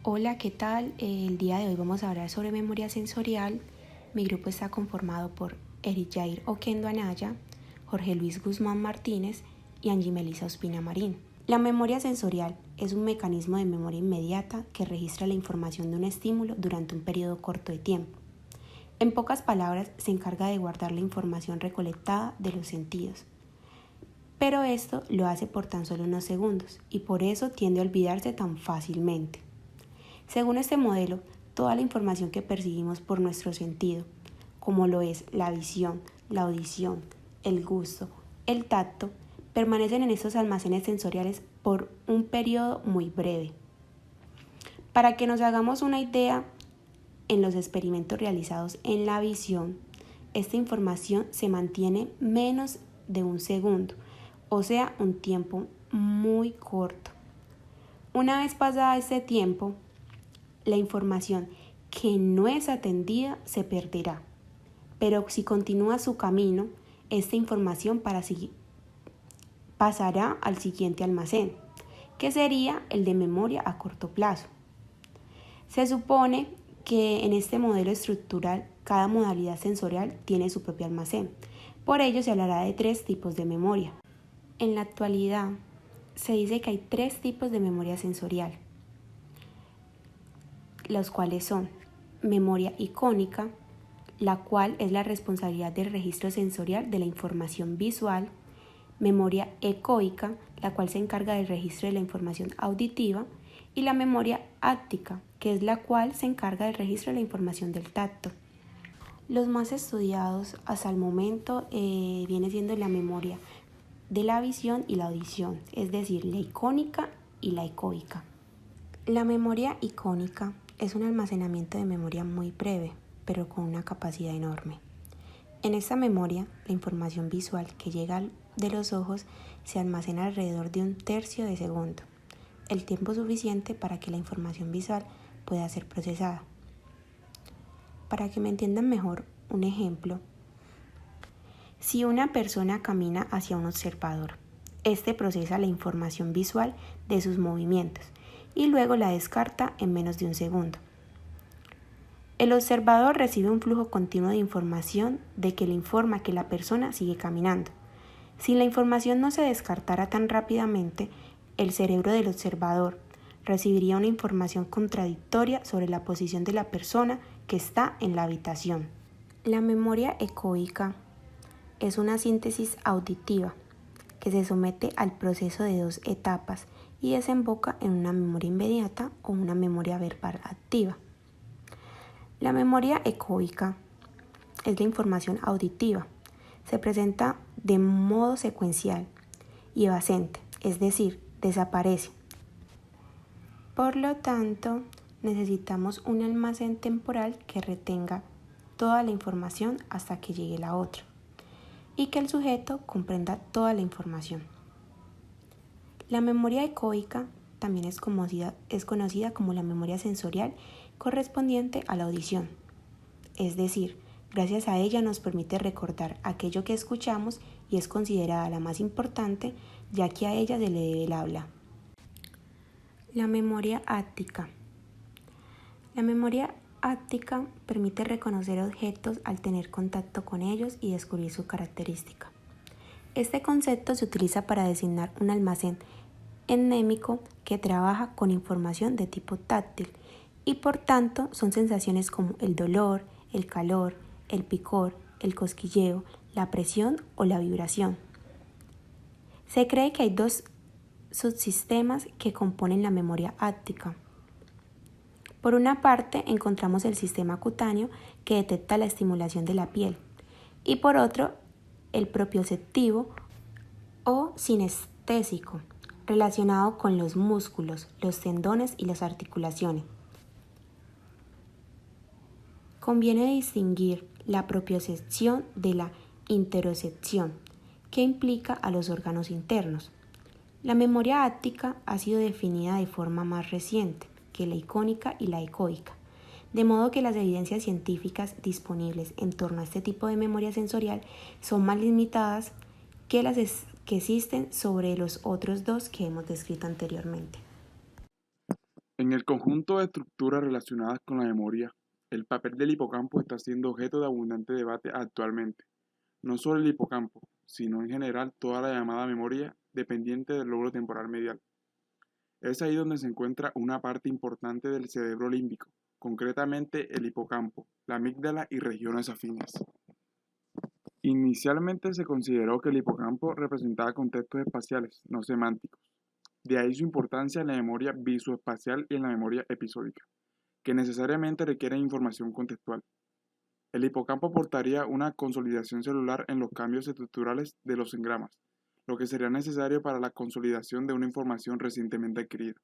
Hola, ¿qué tal? El día de hoy vamos a hablar sobre memoria sensorial. Mi grupo está conformado por Eric Jair Oquendo Anaya, Jorge Luis Guzmán Martínez y Angie Melisa Ospina Marín. La memoria sensorial es un mecanismo de memoria inmediata que registra la información de un estímulo durante un periodo corto de tiempo. En pocas palabras, se encarga de guardar la información recolectada de los sentidos. Pero esto lo hace por tan solo unos segundos y por eso tiende a olvidarse tan fácilmente. Según este modelo, toda la información que percibimos por nuestro sentido, como lo es la visión, la audición, el gusto, el tacto, permanecen en estos almacenes sensoriales por un periodo muy breve. Para que nos hagamos una idea, en los experimentos realizados en la visión, esta información se mantiene menos de un segundo, o sea, un tiempo muy corto. Una vez pasada este tiempo, la información que no es atendida se perderá, pero si continúa su camino, esta información pasará al siguiente almacén, que sería el de memoria a corto plazo. Se supone que en este modelo estructural cada modalidad sensorial tiene su propio almacén. Por ello se hablará de 3 tipos de memoria. En la actualidad se dice que hay 3 tipos de memoria sensorial, los cuales son memoria icónica, la cual es la responsabilidad del registro sensorial de la información visual, memoria ecoica, la cual se encarga del registro de la información auditiva, y la memoria áptica, que es la cual se encarga del registro de la información del tacto. Los más estudiados hasta el momento viene siendo la memoria de la visión y la audición, es decir, la icónica y la ecoica. La memoria icónica es un almacenamiento de memoria muy breve, pero con una capacidad enorme. En esta memoria, la información visual que llega de los ojos se almacena alrededor de 1/3 de segundo, el tiempo suficiente para que la información visual pueda ser procesada. Para que me entiendan mejor, un ejemplo: si una persona camina hacia un observador, este procesa la información visual de sus movimientos y luego la descarta en menos de un segundo. El observador recibe un flujo continuo de información de que le informa que la persona sigue caminando. Si la información no se descartara tan rápidamente, el cerebro del observador recibiría una información contradictoria sobre la posición de la persona que está en la habitación. La memoria ecoica es una síntesis auditiva que se somete al proceso de 2 etapas y desemboca en una memoria inmediata o una memoria verbal activa. La memoria ecoica es la información auditiva. Se presenta de modo secuencial y evasente, es decir, desaparece. Por lo tanto, necesitamos un almacén temporal que retenga toda la información hasta que llegue la otra y que el sujeto comprenda toda la información. La memoria ecoica también es conocida como la memoria sensorial correspondiente a la audición. Es decir, gracias a ella nos permite recordar aquello que escuchamos y es considerada la más importante, ya que a ella se le debe el habla. La memoria áptica. La memoria áptica permite reconocer objetos al tener contacto con ellos y descubrir su característica. Este concepto se utiliza para designar un almacén endémico que trabaja con información de tipo táctil y por tanto son sensaciones como el dolor, el calor, el picor, el cosquilleo, la presión o la vibración. Se cree que hay 2 subsistemas que componen la memoria áptica. Por una parte encontramos el sistema cutáneo que detecta la estimulación de la piel y por otro el propioceptivo o sinestésico, relacionado con los músculos, los tendones y las articulaciones. Conviene distinguir la propiocepción de la interocepción, que implica a los órganos internos. La memoria áptica ha sido definida de forma más reciente que la icónica y la ecoica, de modo que las evidencias científicas disponibles en torno a este tipo de memoria sensorial son más limitadas que las que existen sobre los otros 2 que hemos descrito anteriormente. En el conjunto de estructuras relacionadas con la memoria, el papel del hipocampo está siendo objeto de abundante debate actualmente. No solo el hipocampo, sino en general toda la llamada memoria dependiente del lóbulo temporal medial. Es ahí donde se encuentra una parte importante del cerebro límbico, concretamente el hipocampo, la amígdala y regiones afines. Inicialmente se consideró que el hipocampo representaba contextos espaciales, no semánticos. De ahí su importancia en la memoria visoespacial y en la memoria episódica, que necesariamente requieren información contextual. El hipocampo aportaría una consolidación celular en los cambios estructurales de los engramas, lo que sería necesario para la consolidación de una información recientemente adquirida.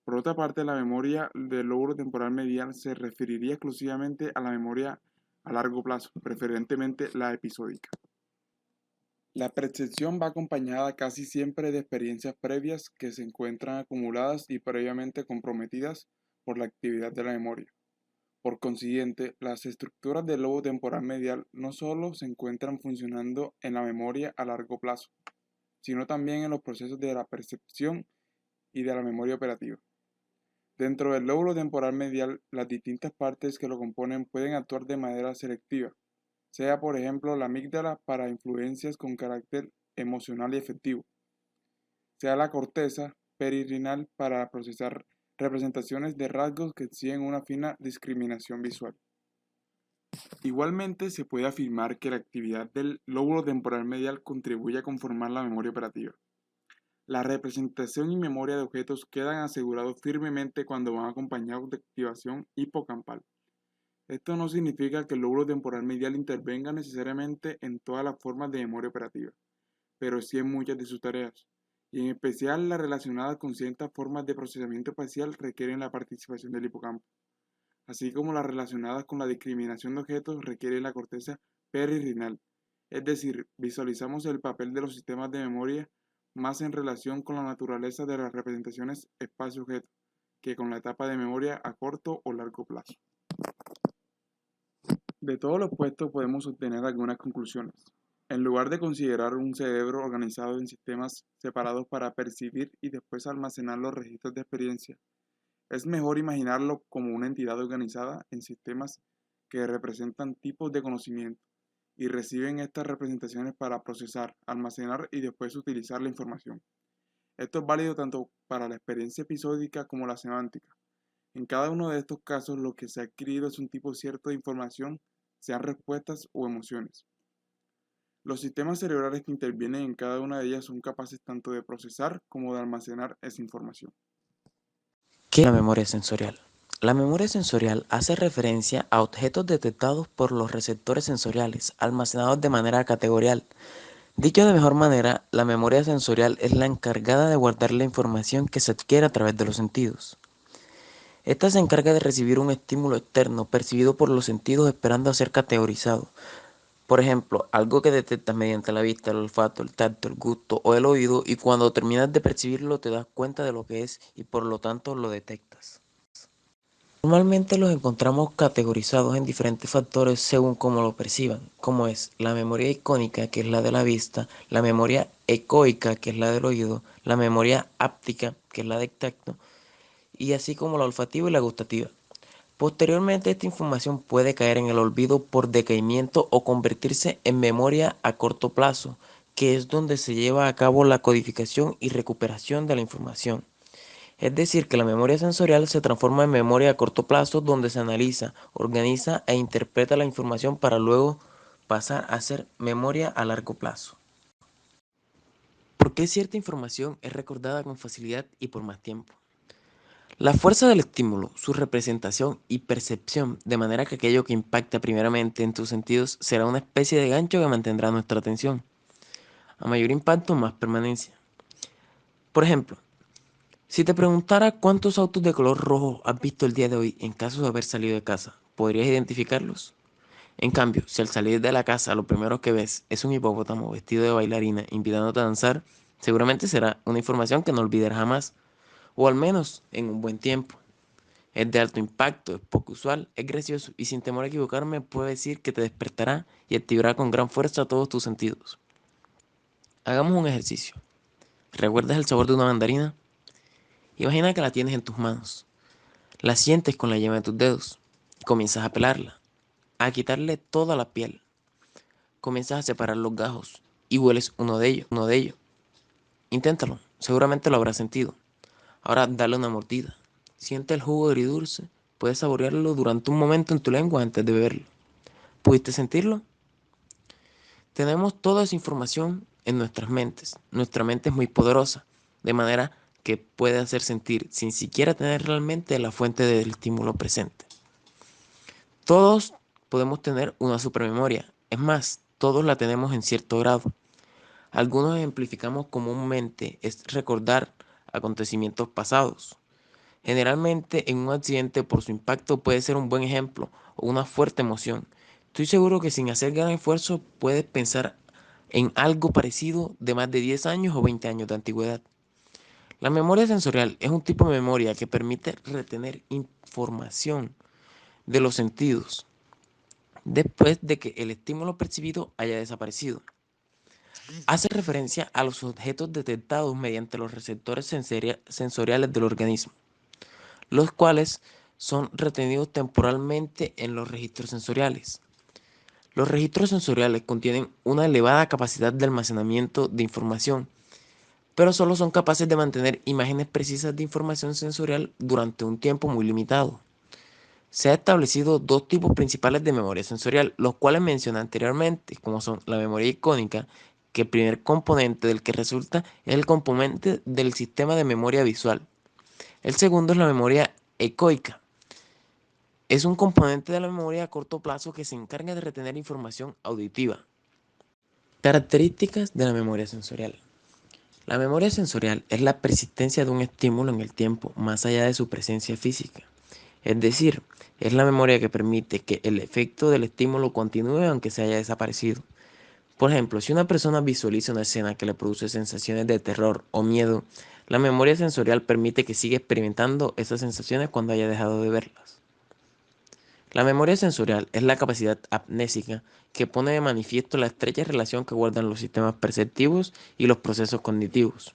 Por otra parte, la memoria del lóbulo temporal medial se referiría exclusivamente a la memoria a largo plazo, preferentemente la episódica. La percepción va acompañada casi siempre de experiencias previas que se encuentran acumuladas y previamente comprometidas por la actividad de la memoria. Por consiguiente, las estructuras del lobo temporal medial no solo se encuentran funcionando en la memoria a largo plazo, sino también en los procesos de la percepción y de la memoria operativa. Dentro del lóbulo temporal medial, las distintas partes que lo componen pueden actuar de manera selectiva, sea por ejemplo la amígdala para influencias con carácter emocional y efectivo, sea la corteza perirrinal para procesar representaciones de rasgos que exigen una fina discriminación visual. Igualmente, se puede afirmar que la actividad del lóbulo temporal medial contribuye a conformar la memoria operativa. La representación y memoria de objetos quedan asegurados firmemente cuando van acompañados de activación hipocampal. Esto no significa que el lóbulo temporal medial intervenga necesariamente en todas las formas de memoria operativa, pero sí en muchas de sus tareas, y en especial las relacionadas con ciertas formas de procesamiento espacial requieren la participación del hipocampo, así como las relacionadas con la discriminación de objetos requieren la corteza perirrinal. Es decir, visualizamos el papel de los sistemas de memoria más en relación con la naturaleza de las representaciones espacio-objeto que con la etapa de memoria a corto o largo plazo. De todo lo expuesto podemos obtener algunas conclusiones. En lugar de considerar un cerebro organizado en sistemas separados para percibir y después almacenar los registros de experiencia, es mejor imaginarlo como una entidad organizada en sistemas que representan tipos de conocimiento y reciben estas representaciones para procesar, almacenar y después utilizar la información. Esto es válido tanto para la experiencia episódica como la semántica. En cada uno de estos casos lo que se ha adquirido es un tipo cierto de información, sean respuestas o emociones. Los sistemas cerebrales que intervienen en cada una de ellas son capaces tanto de procesar como de almacenar esa información. ¿Qué es la memoria sensorial? La memoria sensorial hace referencia a objetos detectados por los receptores sensoriales, almacenados de manera categorial. Dicho de mejor manera, la memoria sensorial es la encargada de guardar la información que se adquiere a través de los sentidos. Esta se encarga de recibir un estímulo externo percibido por los sentidos esperando a ser categorizado. Por ejemplo, algo que detectas mediante la vista, el olfato, el tacto, el gusto o el oído y cuando terminas de percibirlo te das cuenta de lo que es y por lo tanto lo detectas. Normalmente los encontramos categorizados en diferentes factores según cómo lo perciban, como es la memoria icónica, que es la de la vista, la memoria ecoica, que es la del oído, la memoria áptica, que es la del tacto, y así como la olfativa y la gustativa. Posteriormente, esta información puede caer en el olvido por decaimiento o convertirse en memoria a corto plazo, que es donde se lleva a cabo la codificación y recuperación de la información. Es decir, que la memoria sensorial se transforma en memoria a corto plazo donde se analiza, organiza e interpreta la información para luego pasar a ser memoria a largo plazo. ¿Por qué cierta información es recordada con facilidad y por más tiempo? La fuerza del estímulo, su representación y percepción, de manera que aquello que impacta primeramente en tus sentidos será una especie de gancho que mantendrá nuestra atención. A mayor impacto, más permanencia. Por ejemplo, si te preguntara cuántos autos de color rojo has visto el día de hoy en caso de haber salido de casa, ¿podrías identificarlos? En cambio, si al salir de la casa lo primero que ves es un hipopótamo vestido de bailarina invitándote a danzar, seguramente será una información que no olvidarás jamás, o al menos en un buen tiempo. Es de alto impacto, es poco usual, es gracioso y sin temor a equivocarme puedo decir que te despertará y activará con gran fuerza todos tus sentidos. Hagamos un ejercicio. ¿Recuerdas el sabor de una mandarina? Imagina que la tienes en tus manos. La sientes con la yema de tus dedos. Comienzas a pelarla, a quitarle toda la piel. Comienzas a separar los gajos y hueles uno de ellos. Inténtalo, seguramente lo habrás sentido. Ahora dale una mordida. Siente el jugo agridulce. Puedes saborearlo durante un momento en tu lengua antes de beberlo. ¿Pudiste sentirlo? Tenemos toda esa información en nuestras mentes. Nuestra mente es muy poderosa, de manera que puede hacer sentir sin siquiera tener realmente la fuente del estímulo presente. Todos podemos tener una supermemoria. Es más, todos la tenemos en cierto grado. Algunos ejemplificamos comúnmente es recordar acontecimientos pasados. Generalmente en un accidente por su impacto puede ser un buen ejemplo o una fuerte emoción. Estoy seguro que sin hacer gran esfuerzo puedes pensar en algo parecido de más de 10 años o 20 años de antigüedad. La memoria sensorial es un tipo de memoria que permite retener información de los sentidos después de que el estímulo percibido haya desaparecido. Hace referencia a los objetos detectados mediante los receptores sensoriales del organismo, los cuales son retenidos temporalmente en los registros sensoriales. Los registros sensoriales contienen una elevada capacidad de almacenamiento de información, pero solo son capaces de mantener imágenes precisas de información sensorial durante un tiempo muy limitado. Se han establecido dos tipos principales de memoria sensorial, los cuales mencioné anteriormente, como son la memoria icónica, que el primer componente del que resulta es el componente del sistema de memoria visual. El segundo es la memoria ecoica. Es un componente de la memoria a corto plazo que se encarga de retener información auditiva. Características de la memoria sensorial. La memoria sensorial es la persistencia de un estímulo en el tiempo más allá de su presencia física. Es decir, es la memoria que permite que el efecto del estímulo continúe aunque se haya desaparecido. Por ejemplo, si una persona visualiza una escena que le produce sensaciones de terror o miedo, la memoria sensorial permite que siga experimentando esas sensaciones cuando haya dejado de verlas. La memoria sensorial es la capacidad amnésica que pone de manifiesto la estrecha relación que guardan los sistemas perceptivos y los procesos cognitivos.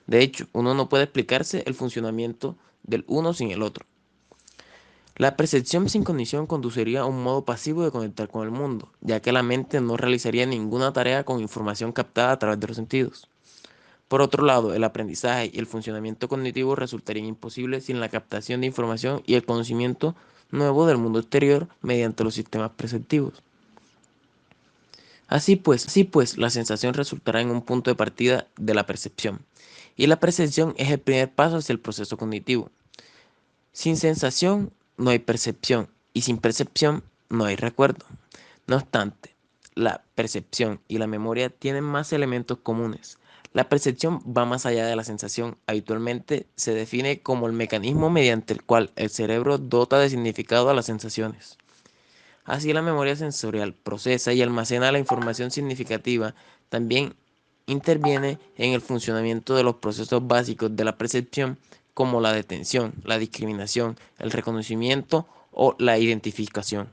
De hecho, uno no puede explicarse el funcionamiento del uno sin el otro. La percepción sin cognición conduciría a un modo pasivo de conectar con el mundo, ya que la mente no realizaría ninguna tarea con información captada a través de los sentidos. Por otro lado, el aprendizaje y el funcionamiento cognitivo resultarían imposibles sin la captación de información y el conocimiento nuevo del mundo exterior mediante los sistemas perceptivos. Así pues, la sensación resultará en un punto de partida de la percepción, y la percepción es el primer paso hacia el proceso cognitivo. Sin sensación no hay percepción, y sin percepción no hay recuerdo. No obstante, la percepción y la memoria tienen más elementos comunes. La percepción va más allá de la sensación. Habitualmente se define como el mecanismo mediante el cual el cerebro dota de significado a las sensaciones. Así, la memoria sensorial procesa y almacena la información significativa. También interviene en el funcionamiento de los procesos básicos de la percepción, como la detención, la discriminación, el reconocimiento o la identificación.